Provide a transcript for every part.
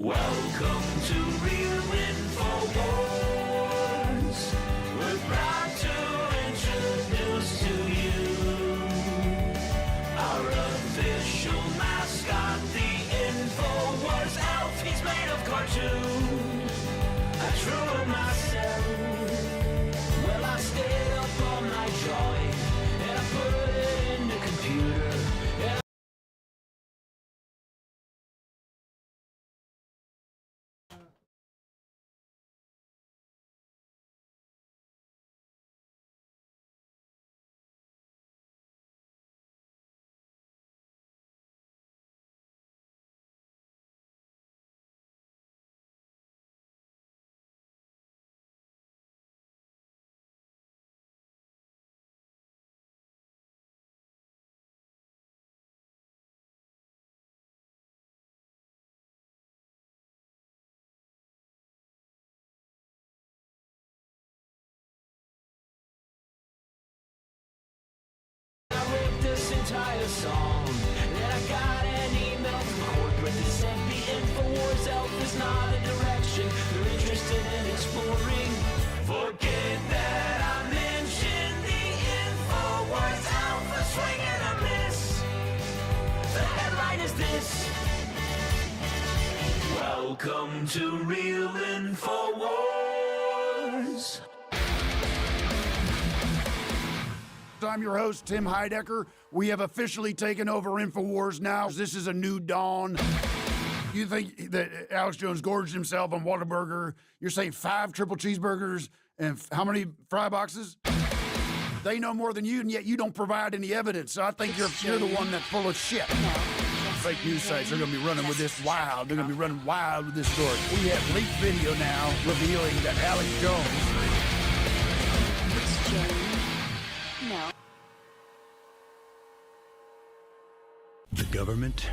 Welcome to Real InfoWars. We're proud to introduce to you our official mascot, the InfoWars elf. He's made of cartoon. I drew him myself. Well, I stayed up all night drawing, and I put it in the computer. This entire song, and I got an email from corporate that said the InfoWars elf is not a direction they're interested in exploring. Forget that I mentioned the InfoWars elf, a swing and a miss. The headline is this: Welcome to Real InfoWars. I'm your host, Tim Heidecker. We have officially taken over InfoWars now. This is a new dawn. You think that Alex Jones gorged himself on Whataburger? You're saying 5 triple cheeseburgers and how many fry boxes? They know more than you, and yet you don't provide any evidence. So I think you're the one that's full of shit. Fake news sites are going to be running with this wild. They're going to be running wild with this story. We have leaked video now revealing that Alex Jones. It's Jane. No. The government,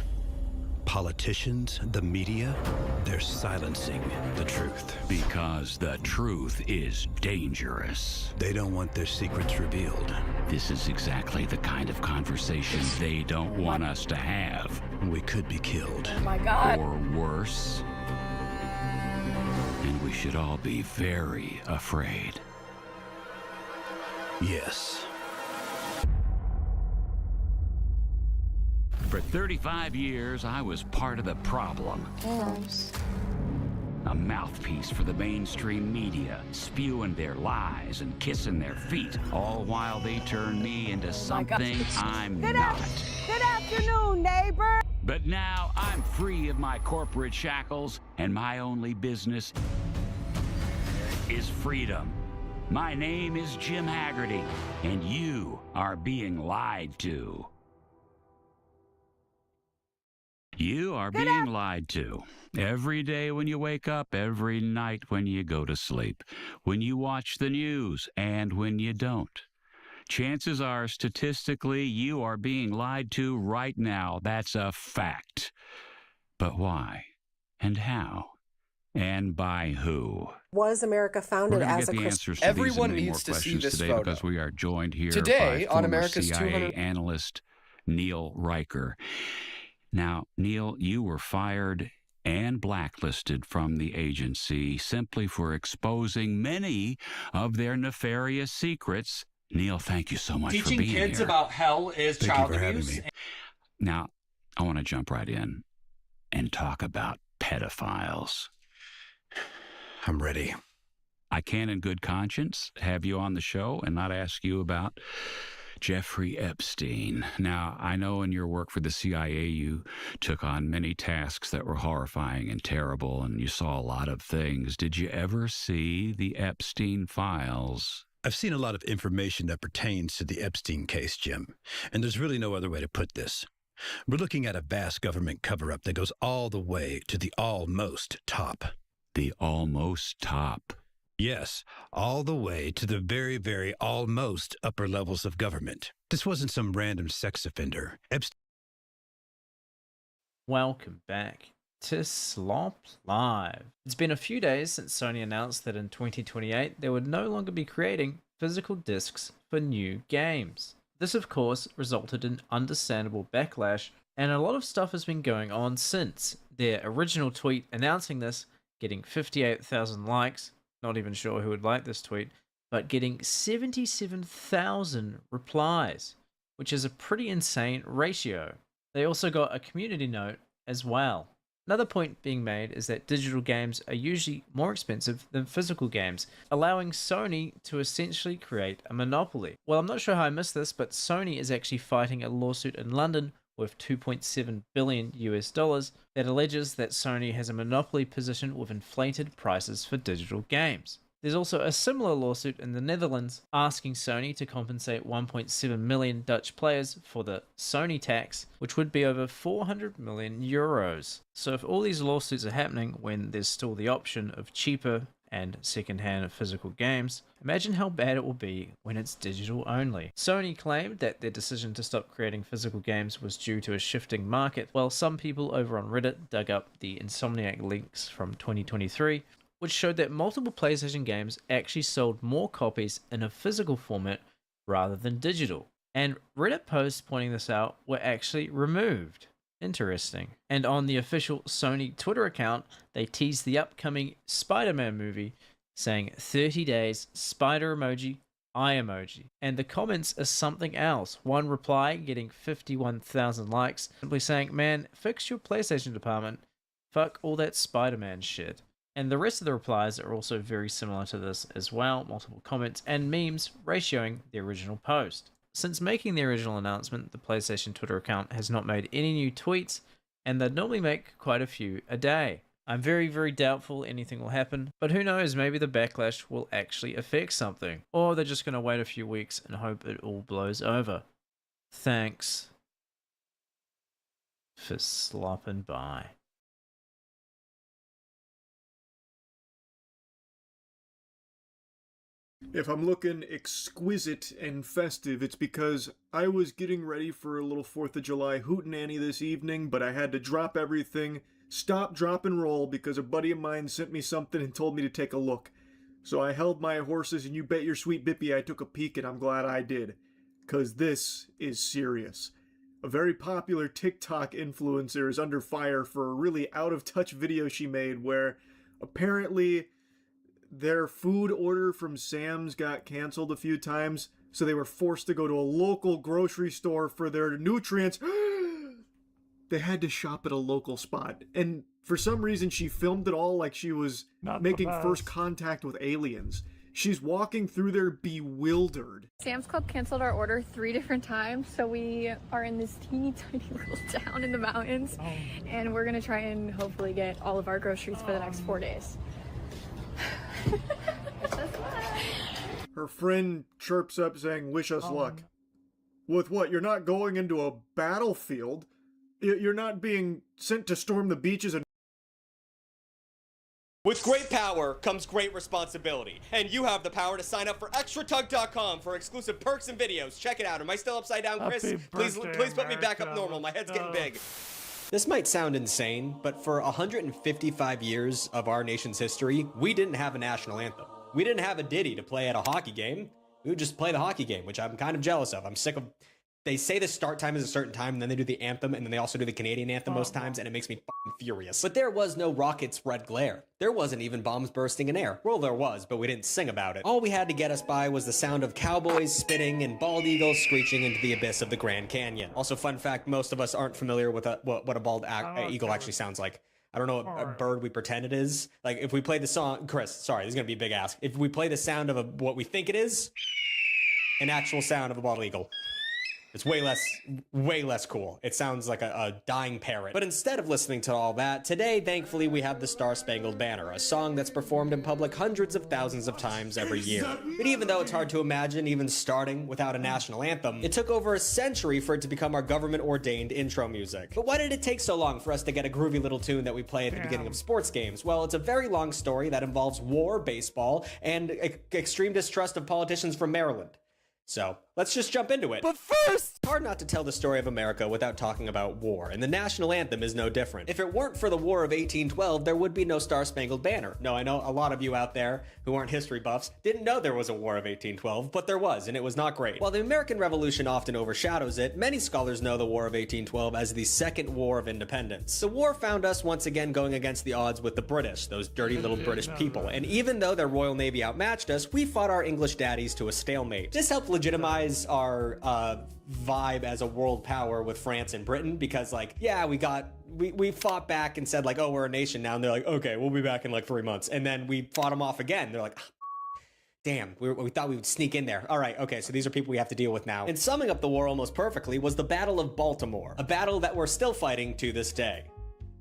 politicians, the media, they're silencing the truth. Because the truth is dangerous. They don't want their secrets revealed. This is exactly the kind of conversation they don't want us to have. We could be killed. Oh my God. Or worse. And we should all be very afraid. Yes. For 35 years, I was part of the problem. Gross. A mouthpiece for the mainstream media, spewing their lies and kissing their feet, all while they turn me into something I'm not. Good afternoon, neighbor. But now I'm free of my corporate shackles, and my only business is freedom. My name is Jim Haggerty, and you are being lied to. You are being lied to. Every day when you wake up, every night when you go to sleep, when you watch the news, and when you don't. Chances are, statistically, you are being lied to right now. That's a fact. But why? And how? And by who? Was America founded as a Christian? Everyone needs to see this photo. Because we are joined here today by on America's CIA 200 analyst Neil Riker. Now, Neil, you were fired and blacklisted from the agency simply for exposing many of their nefarious secrets. Neil, thank you so much for being here. Teaching kids about hell is child abuse. Now, I want to jump right in and talk about pedophiles. I'm ready. I can, in good conscience, have you on the show and not ask you about Jeffrey Epstein. Now, I know in your work for the CIA, you took on many tasks that were horrifying and terrible, and you saw a lot of things. Did you ever see the Epstein files? I've seen a lot of information that pertains to the Epstein case, Jim, and there's really no other way to put this. We're looking at a vast government cover-up that goes all the way to the almost top. The almost top? Yes, all the way to the very, very almost upper levels of government. This wasn't some random sex offender. Welcome back to Slop Live. It's been a few days since Sony announced that in 2028 they would no longer be creating physical discs for new games. This of course resulted in understandable backlash And a lot of stuff has been going on since. Their original tweet announcing this, getting 58,000 likes, not even sure who would like this tweet, but getting 77,000 replies, which is a pretty insane ratio. They also got a community note as well. Another point being made is that digital games are usually more expensive than physical games, allowing Sony to essentially create a monopoly. Well, I'm not sure how I missed this, but Sony is actually fighting a lawsuit in London worth $2.7 billion that alleges that Sony has a monopoly position with inflated prices for digital games. There's also a similar lawsuit in the Netherlands asking Sony to compensate 1.7 million Dutch players for the Sony tax, which would be over 400 million euros. So if all these lawsuits are happening when there's still the option of cheaper and second-hand physical games, imagine how bad it will be when it's digital only. Sony claimed that their decision to stop creating physical games was due to a shifting market, while some people over on Reddit dug up the Insomniac leaks from 2023, which showed that multiple PlayStation games actually sold more copies in a physical format rather than digital. And Reddit posts pointing this out were actually removed. Interesting. And on the official Sony Twitter account, they teased the upcoming Spider-Man movie, saying 30 days, spider emoji, eye emoji. And the comments are something else. One reply getting 51,000 likes, simply saying, man, fix your PlayStation department. Fuck all that Spider-Man shit. And the rest of the replies are also very similar to this as well, multiple comments and memes ratioing the original post. Since making the original announcement, the PlayStation Twitter account has not made any new tweets, and they'd normally make quite a few a day. I'm very, very doubtful anything will happen, but who knows, maybe the backlash will actually affect something. Or they're just going to wait a few weeks and hope it all blows over. Thanks for slopping by. If I'm looking exquisite and festive, it's because I was getting ready for a little 4th of July hootenanny this evening, but I had to drop everything, stop, drop, and roll because a buddy of mine sent me something and told me to take a look. So I held my horses, and you bet your sweet bippy I took a peek, and I'm glad I did. Because this is serious. A very popular TikTok influencer is under fire for a really out-of-touch video she made where apparently their food order from Sam's got canceled a few times, so they were forced to go to a local grocery store for their nutrients. They had to shop at a local spot. And for some reason, she filmed it all like she was making first contact with aliens. She's walking through there bewildered. Sam's Club canceled our order 3 different times, so we are in this teeny tiny little town in the mountains, and we're gonna try and hopefully get all of our groceries for the next 4 days. Her friend chirps up saying, wish us luck. With what? You're not going into a battlefield? You're not being sent to storm the beaches and... With great power comes great responsibility, and you have the power to sign up for extratug.com for exclusive perks and videos. Check it out. Am I still upside down, Chris? Please put me back up normal. My head's getting big. This might sound insane, but for 155 years of our nation's history, we didn't have a national anthem. We didn't have a ditty to play at a hockey game. We would just play the hockey game, which I'm kind of jealous of. I'm sick of... They say the start time is a certain time, and then they do the anthem, and then they also do the Canadian anthem most times, and it makes me fucking furious. But there was no rockets red glare. There wasn't even bombs bursting in air. Well, there was, but we didn't sing about it. All we had to get us by was the sound of cowboys spitting and bald eagles screeching into the abyss of the Grand Canyon. Also, fun fact, most of us aren't familiar with what a bald eagle actually sounds like. I don't know what bird we pretend it is. Like, if we play the song... Chris, sorry, this is going to be a big ask. If we play the sound of what we think it is, an actual sound of a bald eagle. It's way less cool. It sounds like a dying parrot. But instead of listening to all that, today, thankfully, we have the Star-Spangled Banner, a song that's performed in public hundreds of thousands of times every year. But even though it's hard to imagine even starting without a national anthem, it took over a century for it to become our government-ordained intro music. But why did it take so long for us to get a groovy little tune that we play at the beginning of sports games? Well, it's a very long story that involves war, baseball, and extreme distrust of politicians from Maryland. So, let's Let's just jump into it. But first, it's hard not to tell the story of America without talking about war, and the national anthem is no different. If it weren't for the War of 1812, there would be no Star-Spangled Banner. No, I know a lot of you out there who aren't history buffs didn't know there was a War of 1812, but there was, and it was not great. While the American Revolution often overshadows it, many scholars know the War of 1812 as the Second War of Independence. The war found us once again going against the odds with the British, those dirty little British people, and even though their Royal Navy outmatched us, we fought our English daddies to a stalemate. This helped legitimize our vibe as a world power with France and Britain, because like, yeah, we fought back and said like, oh, we're a nation now, and they're like, okay, we'll be back in like 3 months, and then we fought them off again. They're like, damn, we thought we would sneak in there. All right, okay, so these are people we have to deal with now. And summing up the war almost perfectly was the Battle of Baltimore, a battle that we're still fighting to this day.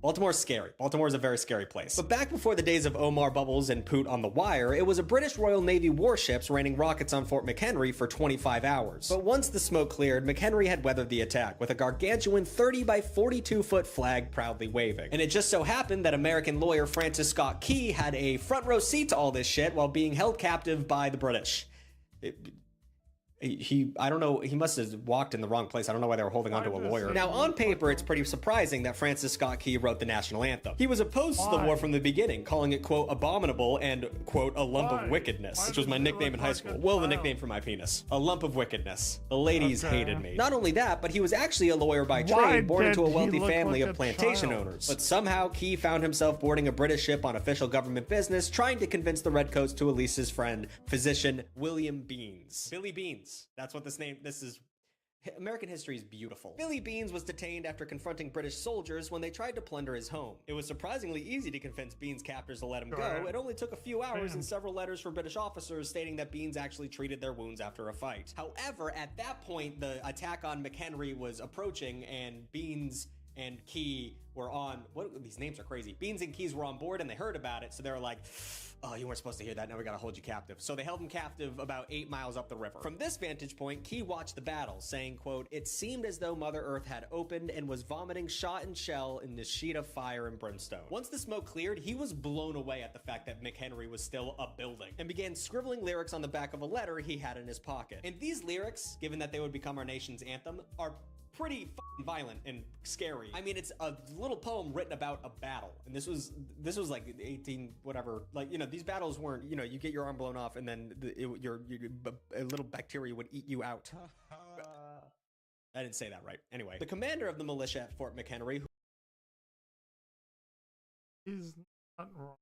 Baltimore's scary. Baltimore's a very scary place. But back before the days of Omar Bubbles and Poot on the Wire, it was a British Royal Navy warships raining rockets on Fort McHenry for 25 hours. But once the smoke cleared, McHenry had weathered the attack with a gargantuan 30 by 42 foot flag proudly waving. And it just so happened that American lawyer Francis Scott Key had a front row seat to all this shit while being held captive by the British. I don't know, he must have walked in the wrong place. I don't know why they were holding onto a lawyer. Now, on paper, it's pretty surprising that Francis Scott Key wrote the national anthem. He was opposed to the war from the beginning, calling it, quote, abominable and, quote, a lump of wickedness, which was my nickname in high school. Well, the nickname for my penis. A lump of wickedness. The ladies hated me. Not only that, but he was actually a lawyer by trade, born into a wealthy family of plantation owners. But somehow, Key found himself boarding a British ship on official government business, trying to convince the Redcoats to release his friend, physician William Beans. Billy Beans. That's what this is. American history is beautiful. Billy Beans was detained after confronting British soldiers when they tried to plunder his home. It was surprisingly easy to convince Beans' captors to let him go. It only took a few hours and several letters from British officers stating that Beans actually treated their wounds after a fight. However, at that point, the attack on McHenry was approaching, and Beans and Key were on, these names are crazy. Beans and Keys were on board and they heard about it, so they were like, oh, you weren't supposed to hear that, now we gotta hold you captive. So they held him captive about 8 miles up the river. From this vantage point, Key watched the battle, saying, quote, it seemed as though Mother Earth had opened and was vomiting shot and shell in this sheet of fire and brimstone. Once the smoke cleared, he was blown away at the fact that McHenry was still a building, and began scribbling lyrics on the back of a letter he had in his pocket. And these lyrics, given that they would become our nation's anthem, are pretty fucking violent and scary. I mean, it's a little poem written about a battle, and this was like 18 whatever. Like, you know, these battles weren't, you know, you get your arm blown off and then a little bacteria would eat you out. I didn't say that right. Anyway, the commander of the militia at Fort McHenry, is not wrong.